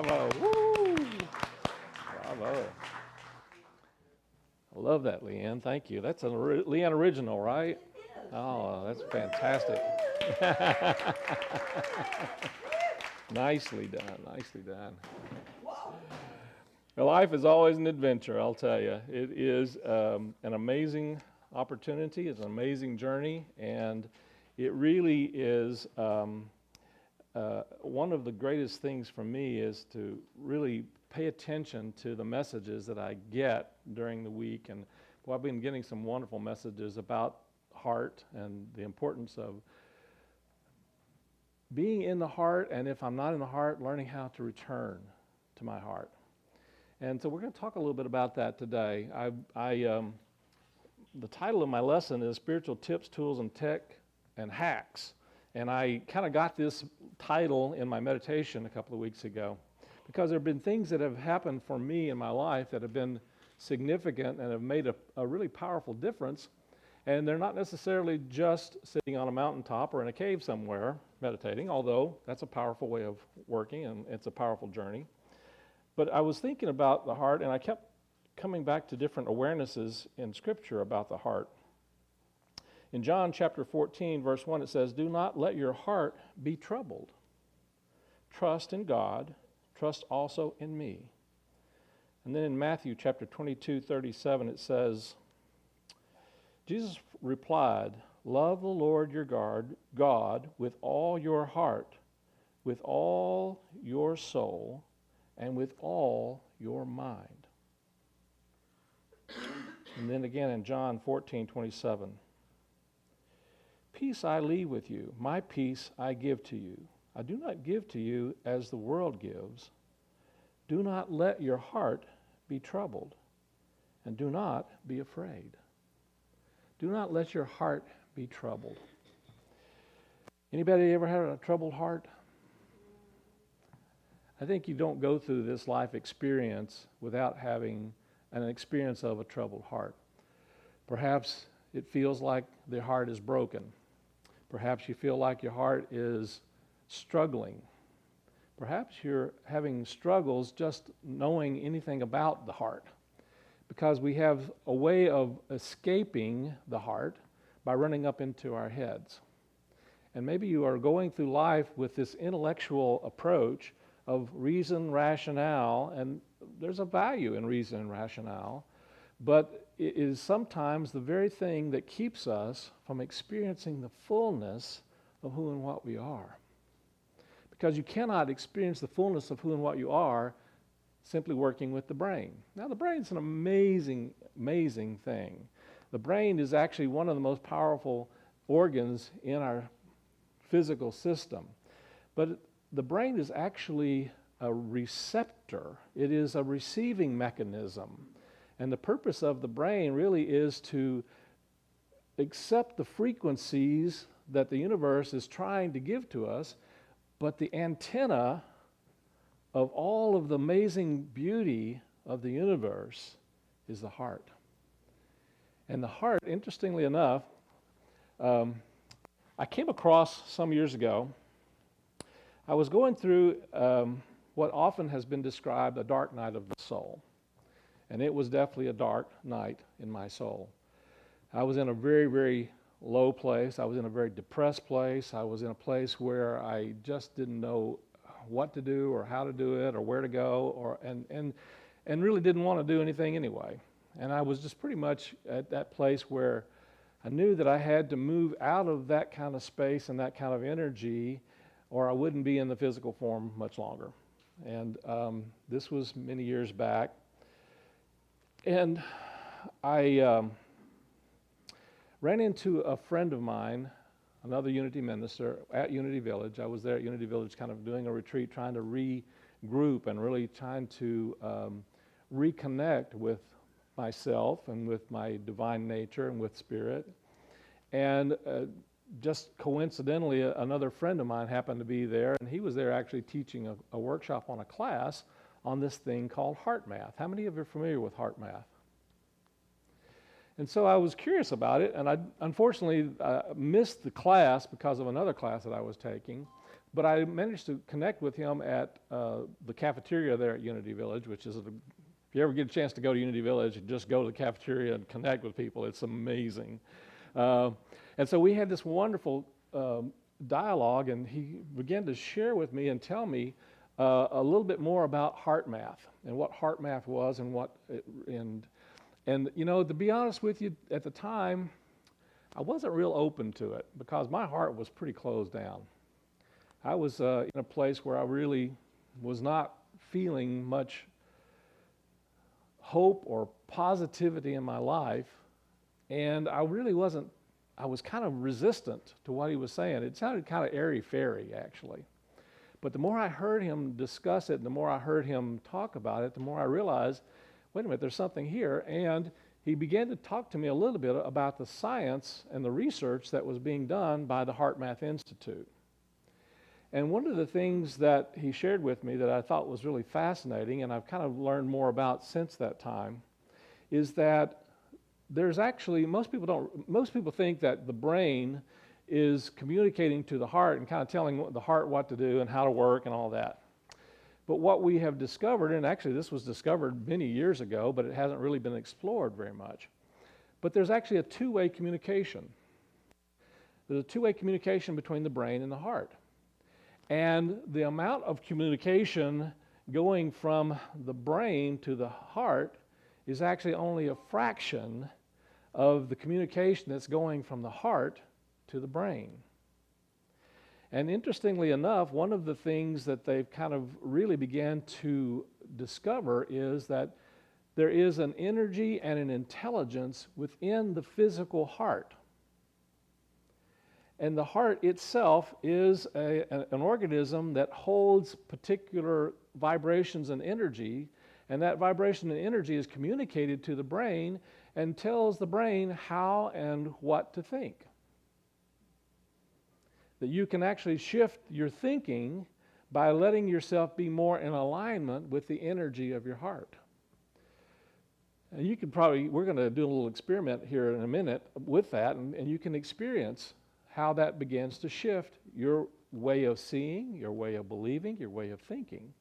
Bravo. Woo. Bravo. I love that, Leanne. Thank you. That's a Leanne original, right? Oh, that's fantastic. Nicely done. Nicely done. Well, life is always an adventure, I'll tell you. It is an amazing opportunity. It's an amazing journey, and it really is one of the greatest things for me is to really pay attention to the messages that I get during the week. And I've been getting some wonderful messages about heart and the importance of being in the heart, and if I'm not in the heart, learning how to return to my heart. And so we're going to talk a little bit about that today. The title of my lesson is Spiritual Tips, Tools, and Tech and Hacks. And I kind of got this title in my meditation a couple of weeks ago because there have been things that have happened for me in my life that have been significant and have made a really powerful difference. And they're not necessarily just sitting on a mountaintop or in a cave somewhere meditating, although that's a powerful way of working and it's a powerful journey. But I was thinking about the heart, and I kept coming back to different awarenesses in Scripture about the heart. In John chapter 14, verse 1, it says, "Do not let your heart be troubled. Trust in God. Trust also in me." And then in Matthew chapter 22, 37, it says, Jesus replied, "Love the Lord your God with all your heart, with all your soul, and with all your mind." And then again in John 14:27, "Peace I leave with you, my peace I give to you. I do not give to you as the world gives. Do not let your heart be troubled, and do not be afraid." Do not let your heart be troubled. Anybody ever had a troubled heart? I think you don't go through this life experience without having an experience of a troubled heart. Perhaps it feels like the heart is broken. Perhaps you feel like your heart is struggling. Perhaps you're having struggles just knowing anything about the heart, because we have a way of escaping the heart by running up into our heads. And maybe you are going through life with this intellectual approach of reason, rationale, and there's a value in reason and rationale, but it is sometimes the very thing that keeps us from experiencing the fullness of who and what we are. Because you cannot experience the fullness of who and what you are simply working with the brain. Now, the brain's an amazing, amazing thing. The brain is actually one of the most powerful organs in our physical system. But the brain is actually a receptor. It is a receiving mechanism. And the purpose of the brain really is to accept the frequencies that the universe is trying to give to us, but the antenna of all of the amazing beauty of the universe is the heart. And the heart, interestingly enough, I came across some years ago, I was going through what often has been described a dark night of the soul. And it was definitely a dark night in my soul. I was in a very, very low place. I was in a very depressed place. I was in a place where I just didn't know what to do or how to do it or where to go, and really didn't want to do anything anyway. And I was just pretty much at that place where I knew that I had to move out of that kind of space and that kind of energy, or I wouldn't be in the physical form much longer. And this was many years back. And I ran into a friend of mine, another Unity minister at Unity Village. I was there at Unity Village kind of doing a retreat, trying to regroup and really trying to reconnect with myself and with my divine nature and with spirit. And just coincidentally, another friend of mine happened to be there, and he was there actually teaching a workshop on a class on this thing called heart math. How many of you are familiar with heart math? And so I was curious about it, and I unfortunately missed the class because of another class that I was taking. But I managed to connect with him at the cafeteria there at Unity Village, which is, if you ever get a chance to go to Unity Village, just go to the cafeteria and connect with people. It's amazing. And so we had this wonderful dialogue, and he began to share with me and tell me a little bit more about heart math and what heart math was and you know, to be honest with you, at the time, I wasn't real open to it because my heart was pretty closed down. I was in a place where I really was not feeling much hope or positivity in my life, and I was kind of resistant to what he was saying. It sounded kind of airy-fairy, actually. But the more I heard him discuss it, and the more I heard him talk about it, the more I realized, wait a minute, there's something here. And he began to talk to me a little bit about the science and the research that was being done by the Heart Math Institute. And one of the things that he shared with me that I thought was really fascinating, and I've kind of learned more about since that time, is that there's actually, most people think that the brain is communicating to the heart and kind of telling the heart what to do and how to work and all that. But what we have discovered, and actually this was discovered many years ago, but it hasn't really been explored very much, but there's actually a two-way communication. There's a two-way communication between the brain and the heart. And the amount of communication going from the brain to the heart is actually only a fraction of the communication that's going from the heart to the brain. And interestingly enough, one of the things that they've kind of really began to discover is that there is an energy and an intelligence within the physical heart. And the heart itself is an organism that holds particular vibrations and energy, and that vibration and energy is communicated to the brain and tells the brain how and what to think. That you can actually shift your thinking by letting yourself be more in alignment with the energy of your heart. And you can we're going to do a little experiment here in a minute with that, and you can experience how that begins to shift your way of seeing, your way of believing, your way of thinking.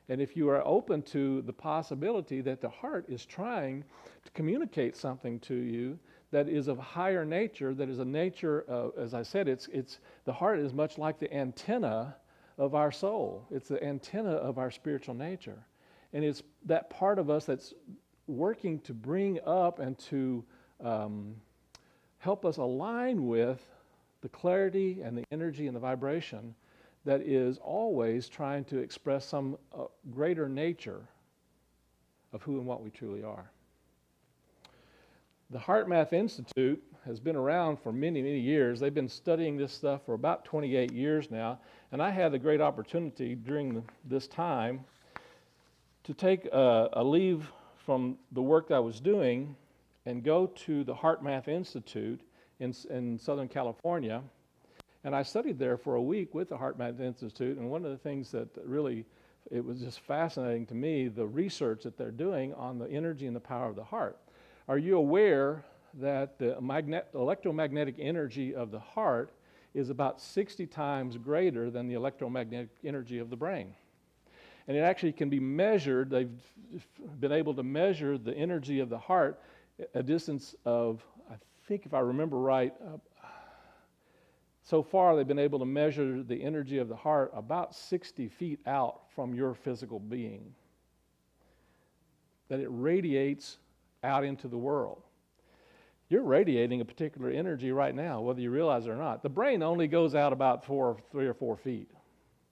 And if you are open to the possibility that the heart is trying to communicate something to you that is of higher nature, that is a nature of, as I said, the heart is much like the antenna of our soul. It's the antenna of our spiritual nature. And it's that part of us that's working to bring up and to help us align with the clarity and the energy and the vibration that is always trying to express some greater nature of who and what we truly are. The Heart Math Institute has been around for many, many years. They've been studying this stuff for about 28 years now, and I had the great opportunity during this time to take a leave from the work that I was doing and go to the Heart Math Institute in Southern California. And I studied there for a week with the Heart Math Institute, and one of the things that really, it was just fascinating to me, the research that they're doing on the energy and the power of the heart. Are you aware that the electromagnetic energy of the heart is about 60 times greater than the electromagnetic energy of the brain? And it actually can be measured. They've been able to measure the energy of the heart a distance of, I think if I remember right, so far they've been able to measure the energy of the heart about 60 feet out from your physical being. That it radiates out into the world. You're radiating a particular energy right now, whether you realize it or not. The brain only goes out about 3 or 4 feet.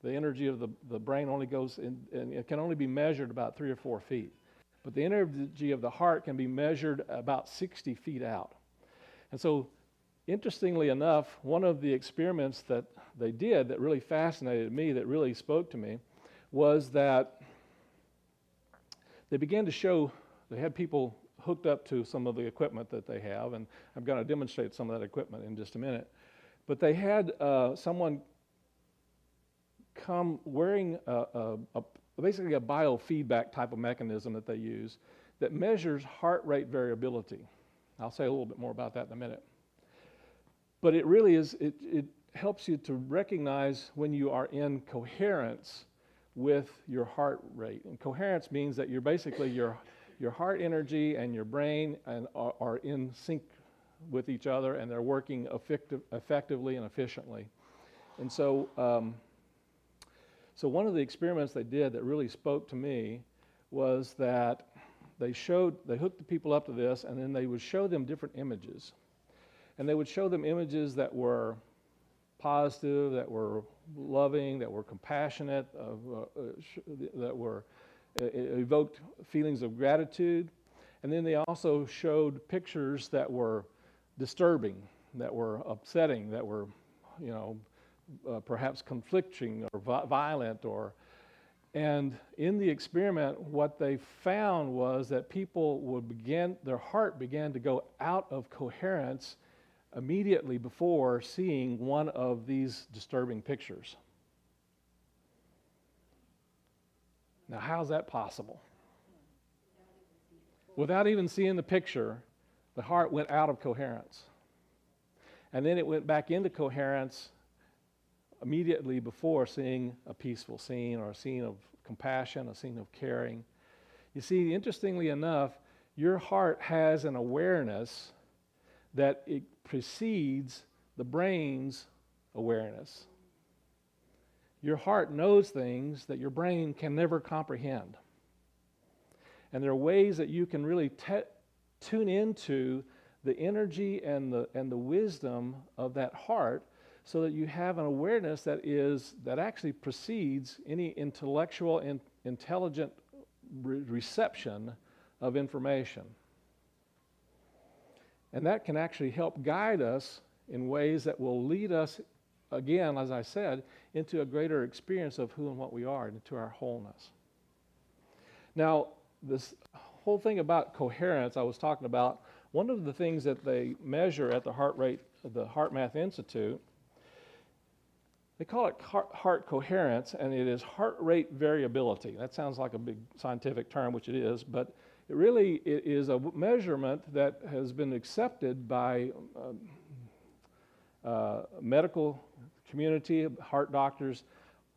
The energy of the brain only goes in, and it can only be measured about 3 or 4 feet. But the energy of the heart can be measured about 60 feet out. And so, interestingly enough, one of the experiments that they did that really fascinated me, that really spoke to me, was that they began to show, they had people hooked up to some of the equipment that they have, and I'm going to demonstrate some of that equipment in just a minute. But they had someone come wearing basically a biofeedback type of mechanism that they use that measures heart rate variability. I'll say a little bit more about that in a minute. But it really is, helps you to recognize when you are in coherence with your heart rate. And coherence means that you're basically your heart energy and your brain are in sync with each other, and they're working effectively and efficiently. And so, so one of the experiments they did that really spoke to me was that they hooked the people up to this, and then they would show them different images. And they would show them images that were positive, that were loving, that were compassionate, that were evoked feelings of gratitude. And then they also showed pictures that were disturbing, that were upsetting, that were, perhaps conflicting or violent. And in the experiment, what they found was that people their heart began to go out of coherence immediately before seeing one of these disturbing pictures. Now, how's that possible? Without even seeing the picture, the heart went out of coherence. And then it went back into coherence immediately before seeing a peaceful scene or a scene of compassion, a scene of caring. You see, interestingly enough, your heart has an awareness that it precedes the brain's awareness. Your heart knows things that your brain can never comprehend. And there are ways that you can really tune into the energy and the wisdom of that heart, so that you have an awareness that actually precedes any intellectual and intelligent reception of information. And that can actually help guide us in ways that will lead us, again, as I said, into a greater experience of who and what we are, into our wholeness. Now, this whole thing about coherence I was talking about, one of the things that they measure at the HeartMath Institute, they call it heart coherence, and it is heart rate variability. That sounds like a big scientific term, which it is, but it is a measurement that has been accepted by medical community, heart doctors.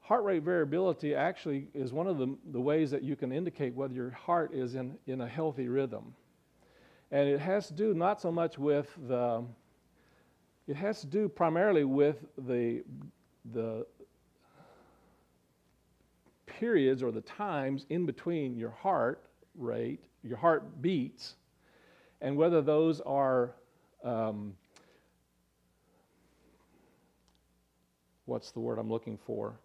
Heart rate variability actually is one of the ways that you can indicate whether your heart is in a healthy rhythm. And it has to do not so much with it has to do primarily with the periods or the times in between your heart rate, your heart beats, and whether those are, what's the word I'm looking for?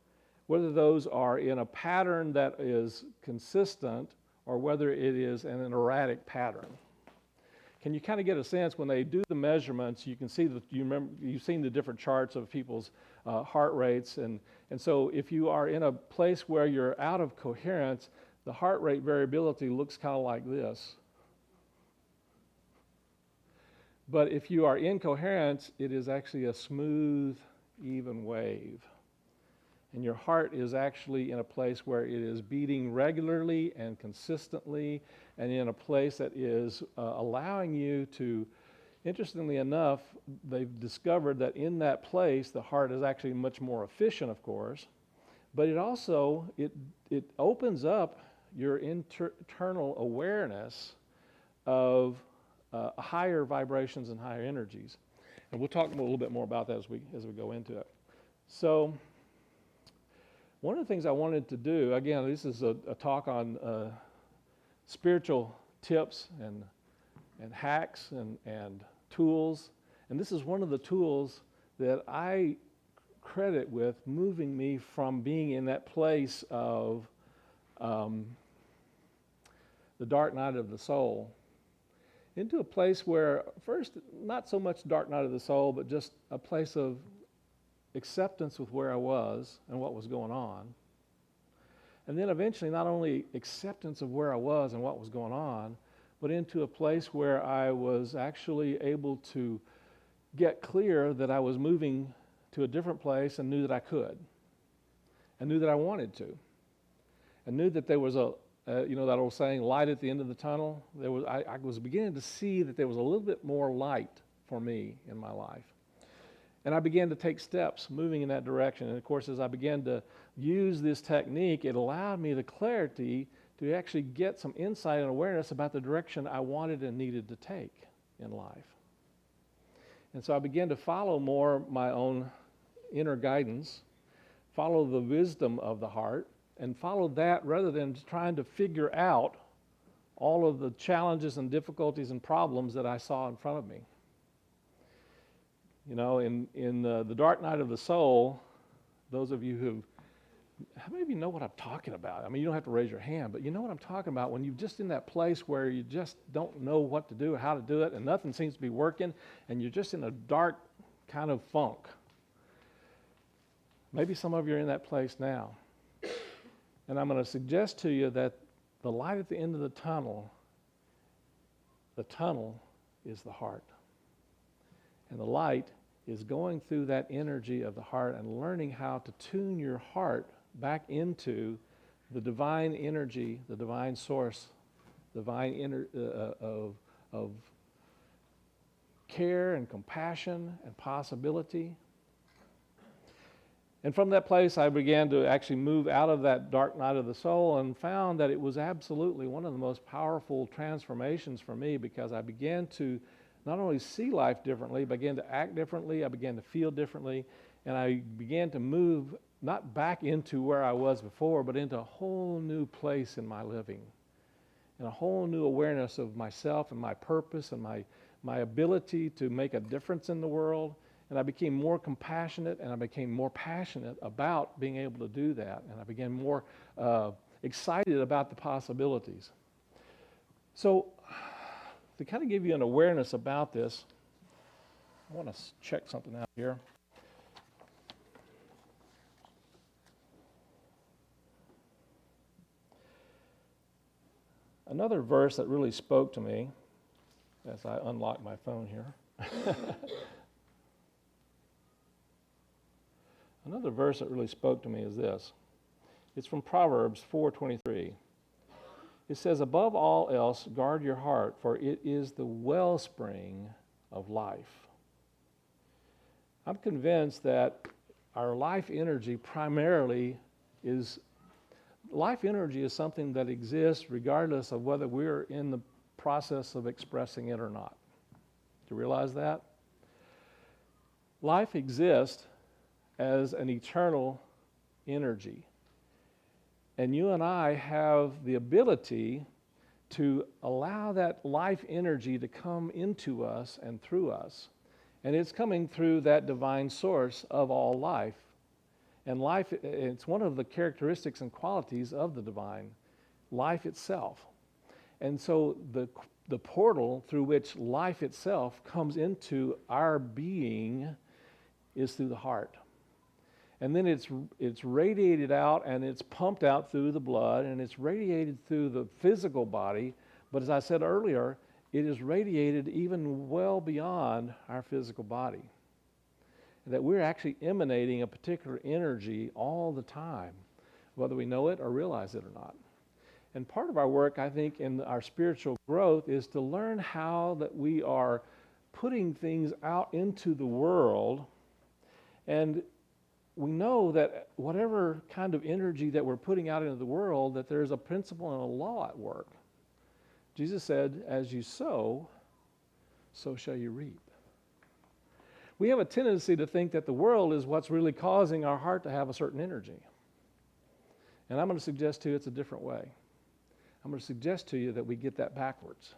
Whether those are in a pattern that is consistent or whether it is in an erratic pattern. Can you kind of get a sense when they do the measurements? You can see that you've seen the different charts of people's heart rates, and so if you are in a place where you're out of coherence, the heart rate variability looks kind of like this. But if you are in coherence, it is actually a smooth, even wave. And your heart is actually in a place where it is beating regularly and consistently, and in a place that is allowing you to, interestingly enough, they've discovered that in that place, the heart is actually much more efficient, of course, but it also, it opens up your internal awareness of higher vibrations and higher energies. And we'll talk a little bit more about that as we go into it. So, one of the things I wanted to do, again, this is a talk on spiritual tips and hacks and tools. And this is one of the tools that I credit with moving me from being in that place of the dark night of the soul into a place where, first, not so much dark night of the soul, but just a place of acceptance with where I was and what was going on. And then eventually not only acceptance of where I was and what was going on, but into a place where I was actually able to get clear that I was moving to a different place and knew that I could, and knew that I wanted to, and knew that there was that old saying, light at the end of the tunnel. I was beginning to see that there was a little bit more light for me in my life. And I began to take steps moving in that direction. And of course, as I began to use this technique, it allowed me the clarity to actually get some insight and awareness about the direction I wanted and needed to take in life. And so I began to follow more my own inner guidance, follow the wisdom of the heart, and follow that rather than trying to figure out all of the challenges and difficulties and problems that I saw in front of me. You know, in the dark night of the soul, those of you who, how many of you know what I'm talking about? I mean, you don't have to raise your hand, but you know what I'm talking about when you're just in that place where you just don't know what to do or how to do it, and nothing seems to be working, and you're just in a dark kind of funk. Maybe some of you are in that place now. And I'm going to suggest to you that the light at the end of the tunnel is the heart. And the light is going through that energy of the heart and learning how to tune your heart back into the divine energy, the divine source, divine of care and compassion and possibility. And from that place, I began to actually move out of that dark night of the soul and found that it was absolutely one of the most powerful transformations for me, because I began to not only see life differently, but began to act differently, I began to feel differently, and I began to move not back into where I was before, but into a whole new place in my living, and a whole new awareness of myself and my purpose and my ability to make a difference in the world. And I became more compassionate, and I became more passionate about being able to do that, and I began more excited about the possibilities. So, to kind of give you an awareness about this, I want to check something out here. Another verse that really spoke to me, as I unlock my phone here. Another verse that really spoke to me is this. It's from Proverbs 4:23. It says, "Above all else, guard your heart, for it is the wellspring of life." I'm convinced that our life energy primarily is, life energy is something that exists regardless of whether we're in the process of expressing it or not. Do you realize that? Life exists as an eternal energy. And you and I have the ability to allow that life energy to come into us and through us. And it's coming through that divine source of all life. And life, it's one of the characteristics and qualities of the divine, life itself. And so the portal through which life itself comes into our being is through the heart. And then it's radiated out, and it's pumped out through the blood, and it's radiated through the physical body. But as I said earlier, it is radiated even well beyond our physical body. That we're actually emanating a particular energy all the time, whether we know it or realize it or not. And part of our work, I think, in our spiritual growth is to learn how that we are putting things out into the world. And we know that whatever kind of energy that we're putting out into the world, that there's a principle and a law at work. Jesus said, "As you sow, so shall you reap." We have a tendency to think that the world is what's really causing our heart to have a certain energy. And I'm going to suggest to you it's a different way. I'm going to suggest to you that we get that backwards.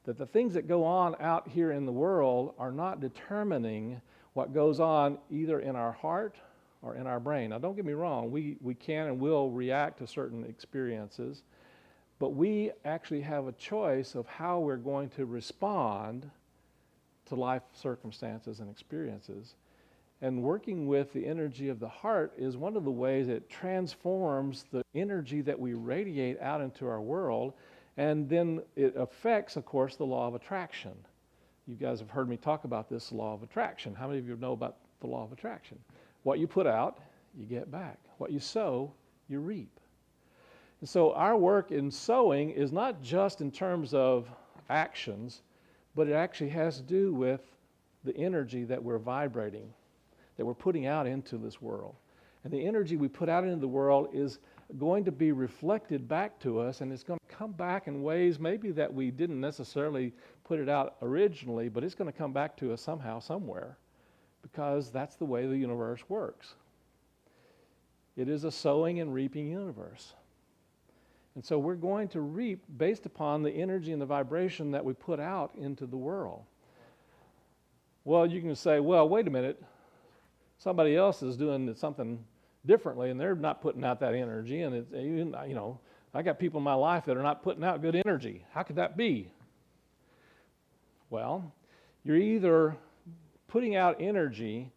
That the things that go on out here in the world are not determining what goes on either in our heart or in our brain. Now, don't get me wrong, we can and will react to certain experiences, but we actually have a choice of how we're going to respond to life circumstances and experiences. And working with the energy of the heart is one of the ways it transforms the energy that we radiate out into our world, and then it affects, of course, the law of attraction. You guys have heard me talk about this law of attraction. How many of you know about the law of attraction? What you put out, you get back. What you sow, you reap. And so our work in sowing is not just in terms of actions, but it actually has to do with the energy that we're vibrating that we're putting out into this world. And the energy we put out into the world is going to be reflected back to us, and it's going to come back in ways maybe that we didn't necessarily put it out originally, but it's going to come back to us somehow, somewhere, because that's the way the universe works. It is a sowing and reaping universe. And so we're going to reap based upon the energy and the vibration that we put out into the world. Well, you can say, well, wait a minute, somebody else is doing something differently, and they're not putting out that energy, and it's, you know, I got people in my life that are not putting out good energy. How could that be? Well, you're either putting out energy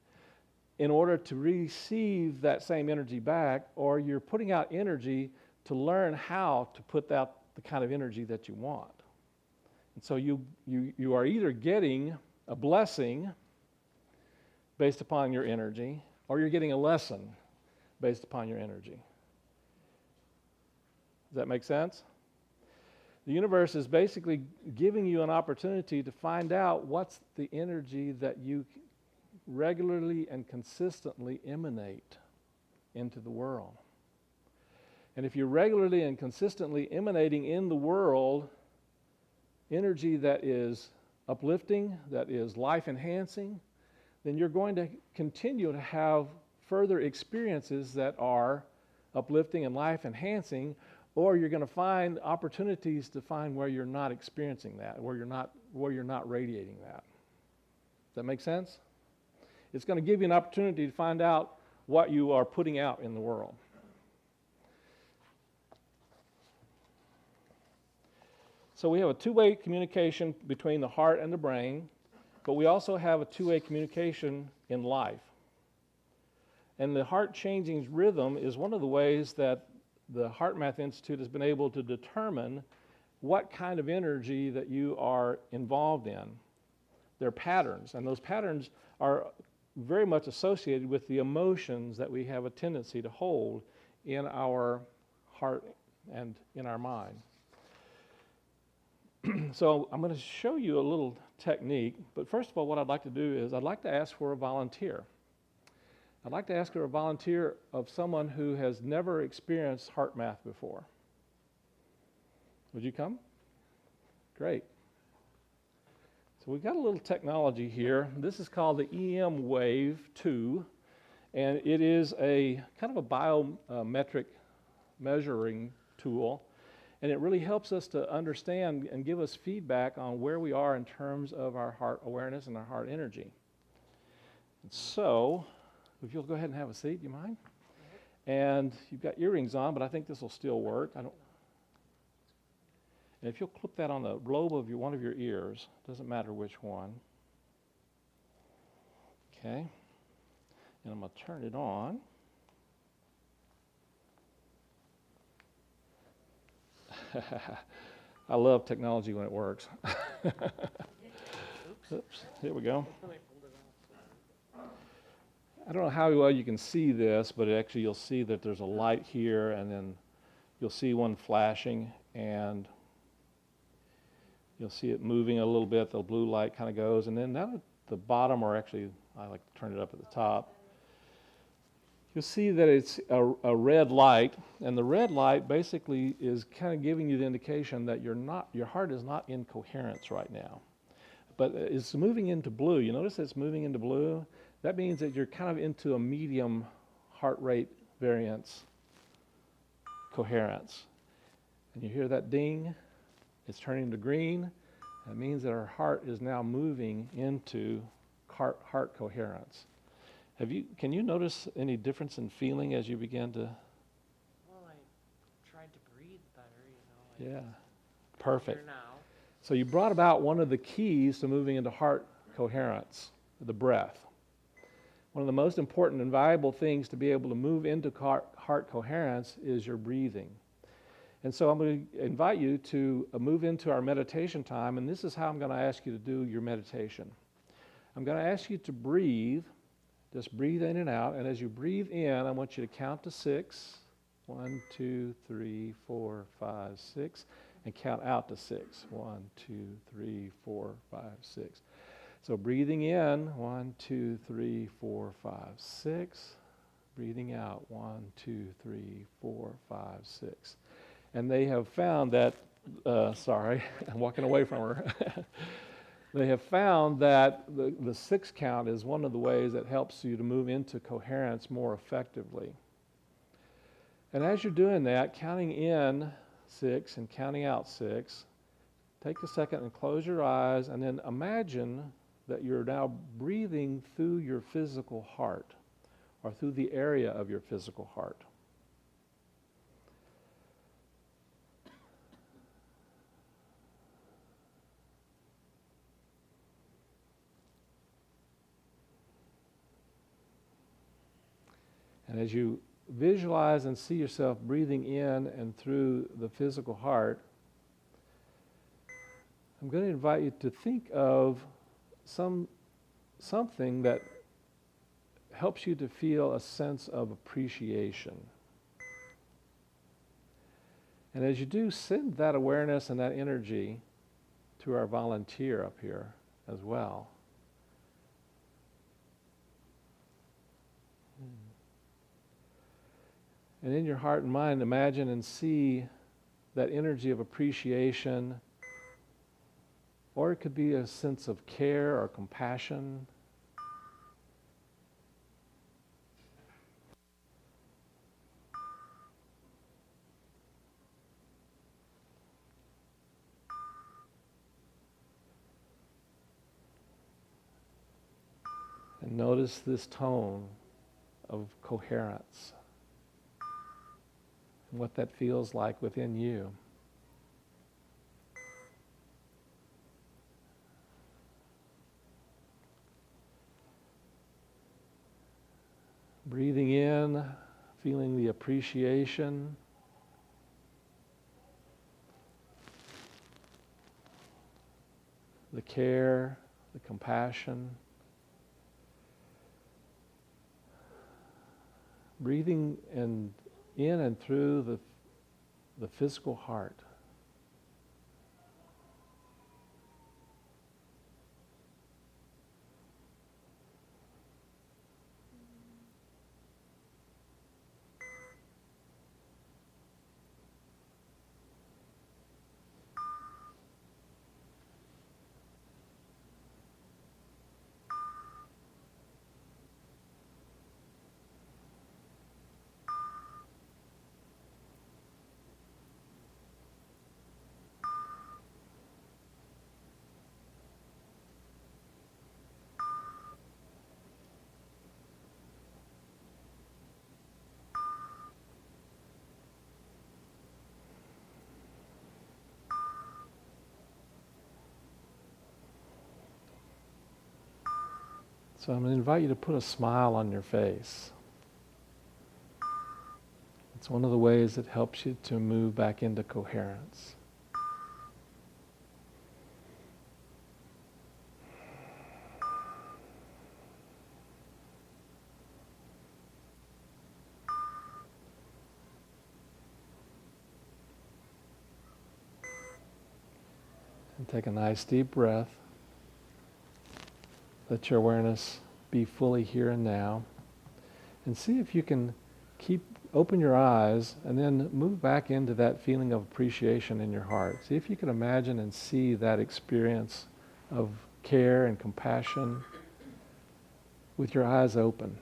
in order to receive that same energy back, or you're putting out energy to learn how to put out the kind of energy that you want. And so you are either getting a blessing based upon your energy, or you're getting a lesson based upon your energy. Does that make sense? The universe is basically giving you an opportunity to find out what's the energy that you regularly and consistently emanate into the world. And if you're regularly and consistently emanating in the world energy that is uplifting, that is life-enhancing, then you're going to continue to have further experiences that are uplifting and life-enhancing, or you're going to find opportunities to find where you're not experiencing that, where you're not radiating that. Does that make sense? It's going to give you an opportunity to find out what you are putting out in the world. So we have a two-way communication between the heart and the brain, but we also have a two-way communication in life. And the heart changing rhythm is one of the ways that the Heart Math Institute has been able to determine what kind of energy that you are involved in. There are patterns, and those patterns are very much associated with the emotions that we have a tendency to hold in our heart and in our mind. So I'm going to show you a little technique, but first of all, what I'd like to do is I'd like to ask for a volunteer. I'd like to ask for a volunteer of someone who has never experienced heart math before. Would you come? Great. So we've got a little technology here. This is called the EM Wave 2, and it is a kind of a biometric measuring tool, and it really helps us to understand and give us feedback on where we are in terms of our heart awareness and our heart energy. And so, if you'll go ahead and have a seat, do you mind? And you've got earrings on, but I think this will still work. And if you'll clip that on the lobe of one of your ears, doesn't matter which one. Okay. And I'm going to turn it on. I love technology when it works. Oops, here we go. I don't know how well you can see this, but actually you'll see that there's a light here, and then you'll see one flashing, and you'll see it moving a little bit. The blue light kind of goes, and then down at the bottom, or actually I like to turn it up at the top, you'll see that it's a red light, and the red light basically is kind of giving you the indication that your heart is not in coherence right now. But it's moving into blue. You notice it's moving into blue? That means that you're kind of into a medium heart rate variance coherence. And you hear that ding? It's turning to green. That means that our heart is now moving into heart coherence. Can you notice any difference in feeling as you begin to? Well, I tried to breathe better, Yeah, perfect. Now. So you brought about one of the keys to moving into heart coherence, the breath. One of the most important and valuable things to be able to move into heart coherence is your breathing. And so I'm going to invite you to move into our meditation time, and this is how I'm going to ask you to do your meditation. I'm going to ask you to breathe. Just breathe in and out, and as you breathe in, I want you to count to 6. 1, 2, 3, 4, 5, 6, and count out to 6. 1, 2, 3, 4, 5, 6. So breathing in, 1, 2, 3, 4, 5, 6. Breathing out, 1, 2, 3, 4, 5, 6. And they have found that, sorry, I'm walking away from her. They have found that the 6 count is one of the ways that helps you to move into coherence more effectively. And as you're doing that, counting in 6 and counting out 6, take a second and close your eyes, and then imagine that you're now breathing through your physical heart, or through the area of your physical heart. And as you visualize and see yourself breathing in and through the physical heart, I'm going to invite you to think of something that helps you to feel a sense of appreciation. And as you do, send that awareness and that energy to our volunteer up here as well. And in your heart and mind, imagine and see that energy of appreciation, or it could be a sense of care or compassion. And notice this tone of coherence and what that feels like within you. Breathing in, feeling the appreciation. The care, the compassion. Breathing in and through the physical heart. So I'm going to invite you to put a smile on your face. It's one of the ways that helps you to move back into coherence. And take a nice deep breath. Let your awareness be fully here and now. And see if you can open your eyes and then move back into that feeling of appreciation in your heart. See if you can imagine and see that experience of care and compassion with your eyes open.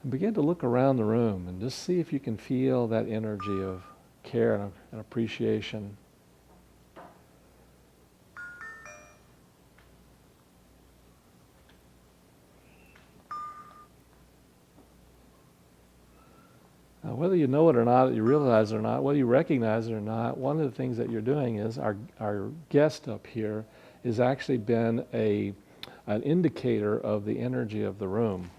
And begin to look around the room and just see if you can feel that energy of care and appreciation. Whether you know it or not, you realize it or not, whether you recognize it or not, one of the things that you're doing is our guest up here has actually been an indicator of the energy of the room.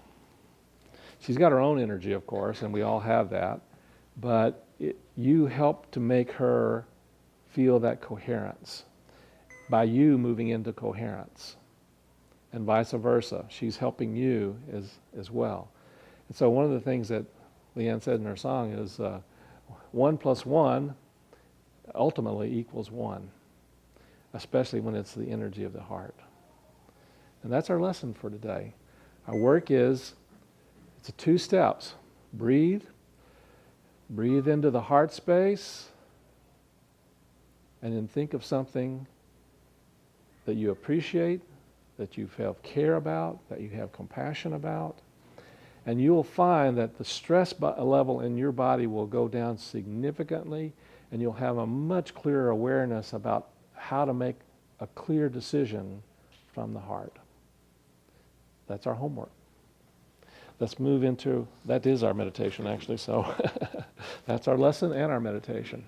She's got her own energy, of course, and we all have that, but you help to make her feel that coherence by you moving into coherence, and vice versa. She's helping you as well. And so one of the things that Leanne said in her song is 1 + 1 ultimately equals 1. especially when it's the energy of the heart. And that's our lesson for today. Our work is, it's 2 steps. Breathe into the heart space, and then think of something that you appreciate, that you have care about, that you have compassion about. And you will find that the stress level in your body will go down significantly, and you'll have a much clearer awareness about how to make a clear decision from the heart. That's our homework. Let's move into, that is our meditation actually, so that's our lesson and our meditation.